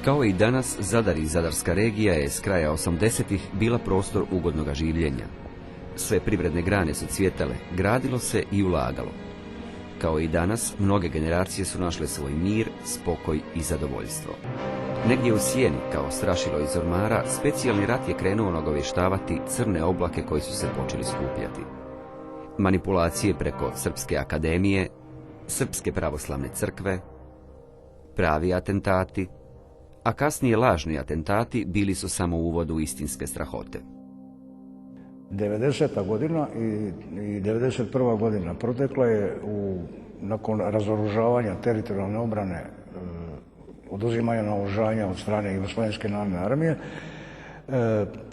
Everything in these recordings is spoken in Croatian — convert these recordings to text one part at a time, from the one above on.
Kao i danas, Zadar i zadarska regija je s kraja 80-ih bila prostor ugodnog življenja. Sve privredne grane su cvjetale, gradilo se i ulagalo. Kao i danas, mnoge generacije su našle svoj mir, spokoj i zadovoljstvo. Negdje u sjeni, kao strašilo iz ormara, specijalni rat je krenuo nagovještavati crne oblake koji su se počeli skupljati. Manipulacije preko Srpske akademije, Srpske pravoslavne crkve, pravi atentati, a kasnije lažni atentati bili su samo uvod u istinske strahote. 90. godina i 91. godina protekla je nakon razoružavanja teritorijalne obrane, oduzimanja naoružanja od strane Jugoslovenske narodne armije,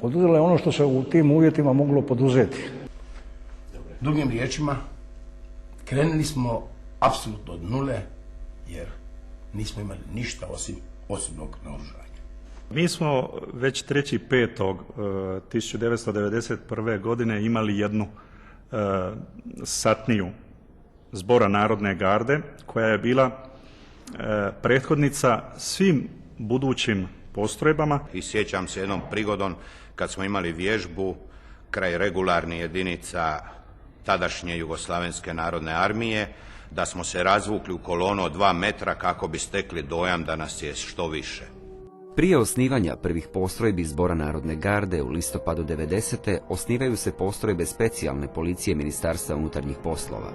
poduzela je ono što se u tim uvjetima moglo poduzeti. Drugim riječima, krenuli smo apsolutno od nule, jer nismo imali ništa osim osobnog naoružanja. Mi smo već 3.5.1991. godine imali jednu satniju Zbora narodne garde koja je bila prethodnica svim budućim postrojbama. I sjećam se jednom prigodom kad smo imali vježbu kraj regularnih jedinica tadašnje Jugoslavenske narodne armije, da smo se razvukli u kolonu od 2 metra kako bi stekli dojam da nas je što više. Prije osnivanja prvih postrojbi Zbora narodne garde u listopadu 90. osnivaju se postrojbe specijalne policije Ministarstva unutarnjih poslova.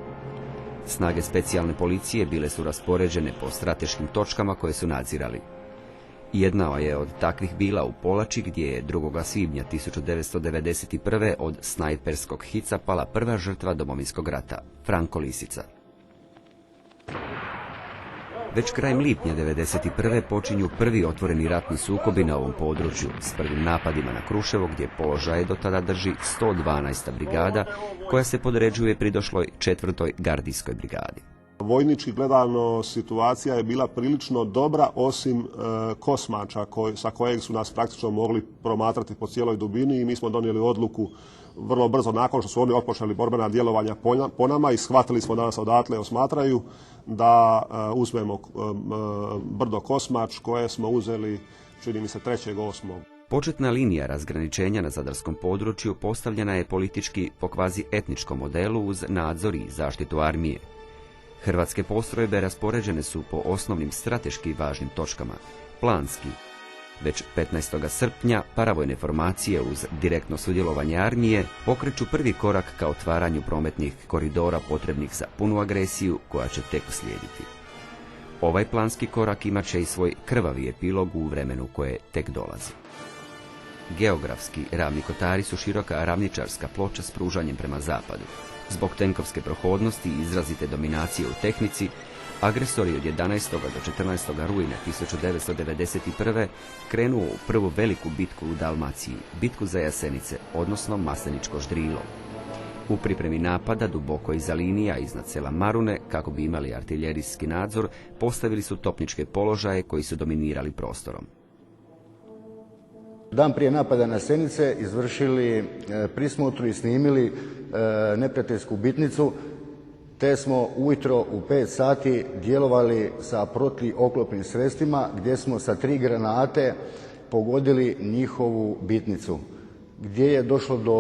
Snage specijalne policije bile su raspoređene po strateškim točkama koje su nadzirali. Jedna je od takvih bila u Polači, gdje je 2. svibnja 1991. od snajperskog hica pala prva žrtva Domovinskog rata, Franko Lisica. Već krajem lipnja 1991. počinju prvi otvoreni ratni sukobi na ovom području, s prvim napadima na Kruševo, gdje položaje do tada drži 112. brigada, koja se podređuje pridošloj 4. gardijskoj brigadi. Vojnički gledano situacija je bila prilično dobra, osim Kosmača sa kojeg su nas praktično mogli promatrati po cijeloj dubini, i mi smo donijeli odluku vrlo brzo nakon što su oni otpočeli borbena djelovanja po nama i shvatili smo da nas odatle osmatraju, da uzmemo brdo Kosmač koje smo uzeli, čini mi se, 3.8. Početna linija razgraničenja na zadarskom području postavljena je politički po kvazi etničkom modelu uz nadzor i zaštitu armije. Hrvatske postrojbe raspoređene su po osnovnim strateški važnim točkama, planski. Već 15. srpnja paravojne formacije uz direktno sudjelovanje armije pokreću prvi korak ka otvaranju prometnih koridora potrebnih za punu agresiju koja će tek uslijediti. Ovaj planski korak imat će i svoj krvavi epilog u vremenu koje tek dolazi. Geografski, Ravni Kotari su široka ravničarska ploča s pružanjem prema zapadu. Zbog tenkovske prohodnosti i izrazite dominacije u tehnici, agresori od 11. do 14. rujna 1991. krenuo u prvu veliku bitku u Dalmaciji, bitku za Jasenice, odnosno Masleničko Ždrilo. U pripremi napada duboko iza linija iznad sela Marune, kako bi imali artiljerijski nadzor, postavili su topničke položaje koji su dominirali prostorom. Dan prije napada na Senice izvršili prismotru i snimili neprijateljsku bitnicu, te smo ujutro u 5 sati djelovali sa protuoklopnim sredstvima gdje smo sa 3 granate pogodili njihovu bitnicu, gdje je došlo do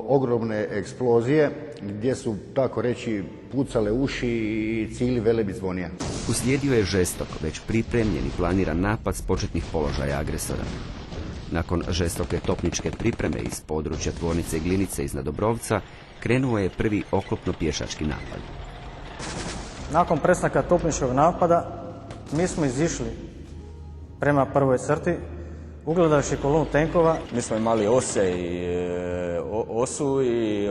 ogromne eksplozije, gdje su, tako reći, pucale uši i cijeli Velebit zvonija. Uslijedio je žestok, već pripremljen i planiran napad s početnih položaja agresora. Nakon žestoke topničke pripreme iz područja tvornice Glinice iznad Dobrovca, krenuo je prvi oklopno-pješački napad. Nakon prestanka topničkog napada, mi smo izišli prema prvoj crti, ugledavši kolonu tenkova. Mi smo imali osu i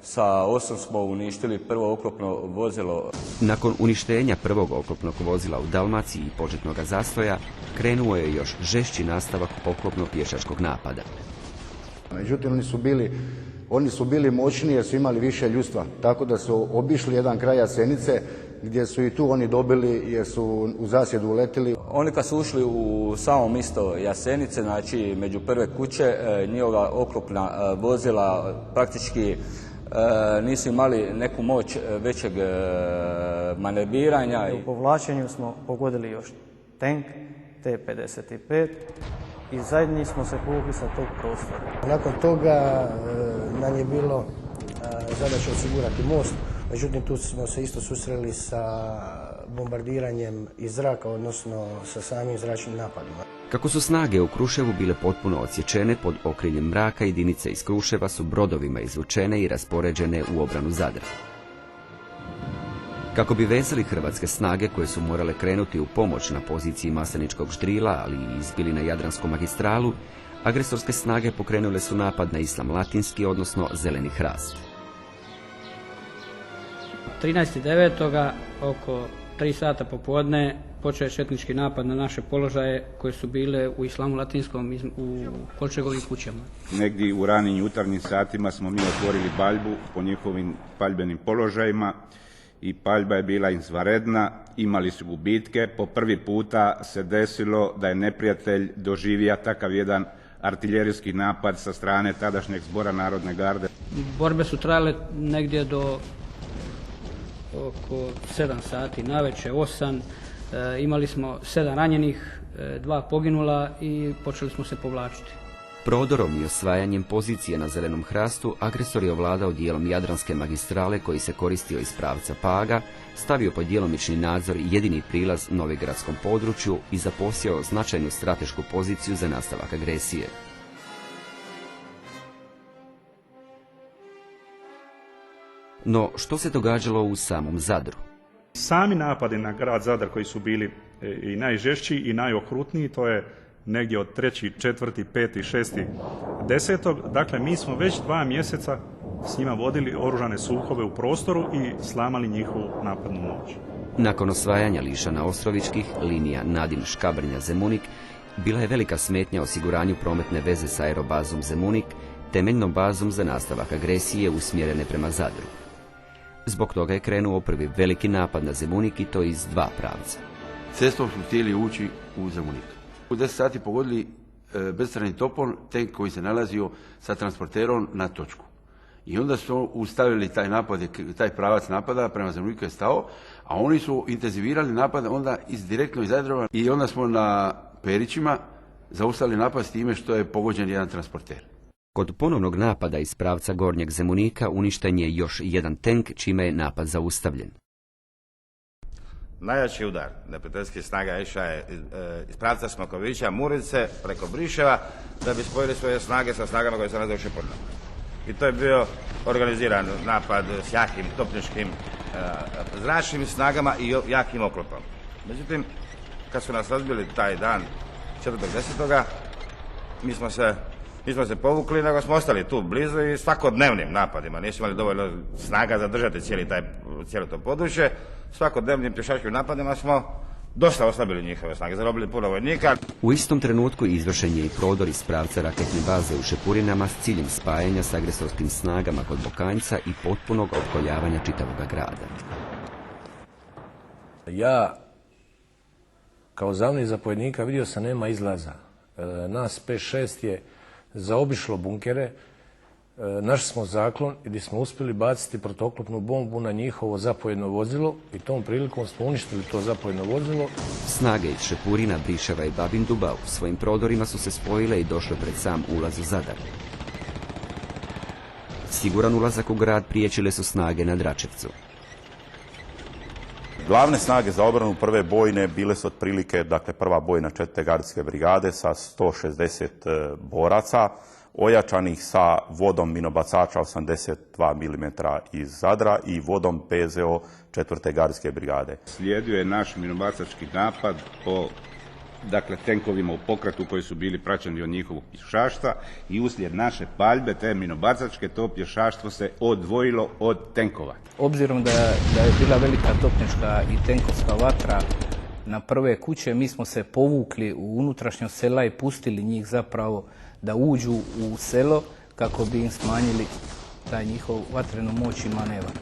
sa osom smo uništili prvo oklopno vozilo. Nakon uništenja prvog oklopnog vozila u Dalmaciji i početnog zastoja, krenuo je još žešći nastavak oklopno-pješačkog napada. Međutim, oni su bili moćniji jer su imali više ljudstva, tako da su obišli jedan kraj Jasenice gdje su i tu oni dobili jer su u zasjedu uletili. Oni kad su ušli u samo mjesto Jasenice, znači među prve kuće, njihova oklopna vozila praktički nisu imali neku moć većeg manevriranja. U povlačenju smo pogodili još tenk T-55 i zadnji smo se povukli sa tog prostora. Nakon toga nam je bilo zadaća osigurati most, međutim tu smo se isto susreli sa bombardiranjem iz zraka, odnosno sa samim zračnim napadima. Kako su snage u Kruševu bile potpuno odsječene pod okriljem mraka, jedinice iz Kruševa su brodovima izvučene i raspoređene u obranu Zadra. Kako bi vezali hrvatske snage koje su morale krenuti u pomoć na poziciji Masleničkog Ždrila, ali i izbili na Jadransku magistralu, agresorske snage pokrenule su napad na Islam Latinski, odnosno Zeleni Hrast. 13.9. oko 3 sata popodne počeo je četnički napad na naše položaje koje su bile u Islamu Latinskom u Kolčegovim kućama. Negdje u ranim jutarnjim satima smo mi otvorili paljbu po njihovim paljbenim položajima i paljba je bila izvanredna, imali su gubitke. Po prvi puta se desilo da je neprijatelj doživio takav jedan artiljerijski napad sa strane tadašnjeg Zbora narodne garde. Borbe su trajale negdje do oko 7 sati navečer, 8. Imali smo 7 ranjenih, 2 poginula i počeli smo se povlačiti. Prodorom i osvajanjem pozicije na Zelenom Hrastu agresor je ovladao dijelom Jadranske magistrale koji se koristio iz pravca Paga, stavio pod djelomični nadzor jedini prilaz novigradskom području i zaposjeo značajnu stratešku poziciju za nastavak agresije. No, što se događalo u samom Zadru? Sami napadi na grad Zadar koji su bili i najžešći i najokrutniji, to je negdje od 3., 4., 5., 6., 10. Dakle, mi smo već 2 mjeseca s njima vodili oružane sukobe u prostoru i slamali njihovu napadnu moć. Nakon osvajanja Lišana Ostrovičkih, linija Nadin Škabrnja Zemunik bila je velika smetnja osiguranju prometne veze s aerobazom Zemunik, temeljnom bazom za nastavak agresije usmjerene prema Zadru. Zbog toga je krenuo prvi veliki napad na Zemunik i to iz 2 pravca. Cestom su htjeli ući u Zemunik. U 10 sati pogodili bezstrelni topor, tank koji se nalazio sa transporterom na točku. I onda su ustavili taj napad, taj pravac napada prema Zemuniku je stao, a oni su intenzivirali napad onda direktno iz Zadrava i onda smo na Perićima zaustavili napad s time što je pogođen jedan transporter. Kod ponovnog napada iz pravca Gornjeg Zemunika uništen je još jedan tank, čime je napad zaustavljen. Najjači udar neprijateljskih snaga išao je iz pravca Smokovića, Murice, preko Briševa, da bi spojili svoje snage sa snagama koje se nalaze u Šepurnu. I to je bio organiziran napad s jakim topničkim zračnim snagama i jakim oklopom. Međutim, kad su nas razbili taj dan 4.10. mi smo se povukli, nego smo ostali tu blizu i svakodnevnim napadima. Nismo imali dovoljno snaga zadržati cijelo to područje. Svakodnevnim pješačkim napadima smo dosta oslabili njihove snage, zarobili puno vojnika. U istom trenutku izvršen je i prodor iz pravca raketne baze u Šepurinama s ciljem spajanja s agresorskim snagama kod Bokanjca i potpunog opkoljavanja čitavoga grada. Ja, kao zamjenik zapovjednika, vidio sam nema izlaza. Nas 5-6 je zaobišlo bunkere, našli smo zaklon gdje smo uspjeli baciti protuoklopnu bombu na njihovo zapovjedno vozilo i tom prilikom smo uništili to zapovjedno vozilo. Snage iz Šepurina, Briševa i Babinduba u svojim prodorima su se spojile i došle pred sam ulaz u Zadar. Siguran ulazak u grad priječile su snage na Dračevcu. Glavne snage za obranu prve bojne bile su otprilike, dakle, prva bojna 4. gardijske brigade sa 160 boraca, ojačanih sa vodom minobacača 82 mm iz Zadra i vodom PZO 4. gardijske brigade. Slijedio je naš minobacački napad po tenkovima u pokretu koji su bili praćeni od njihovog pješaštva i uslijed naše paljbe, te minobacačke, to pješaštvo se odvojilo od tenkova. Obzirom da je bila velika topnička i tenkovska vatra na prve kuće, mi smo se povukli u unutrašnjost sela i pustili njih zapravo da uđu u selo kako bi im smanjili taj njihov vatrenu moć i manevar.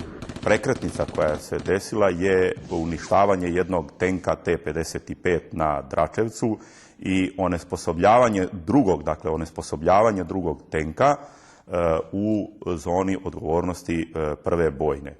Prekretnica koja se desila je uništavanje jednog tenka T-55 na Dračevcu i onesposobljavanje drugog tenka u zoni odgovornosti prve bojne.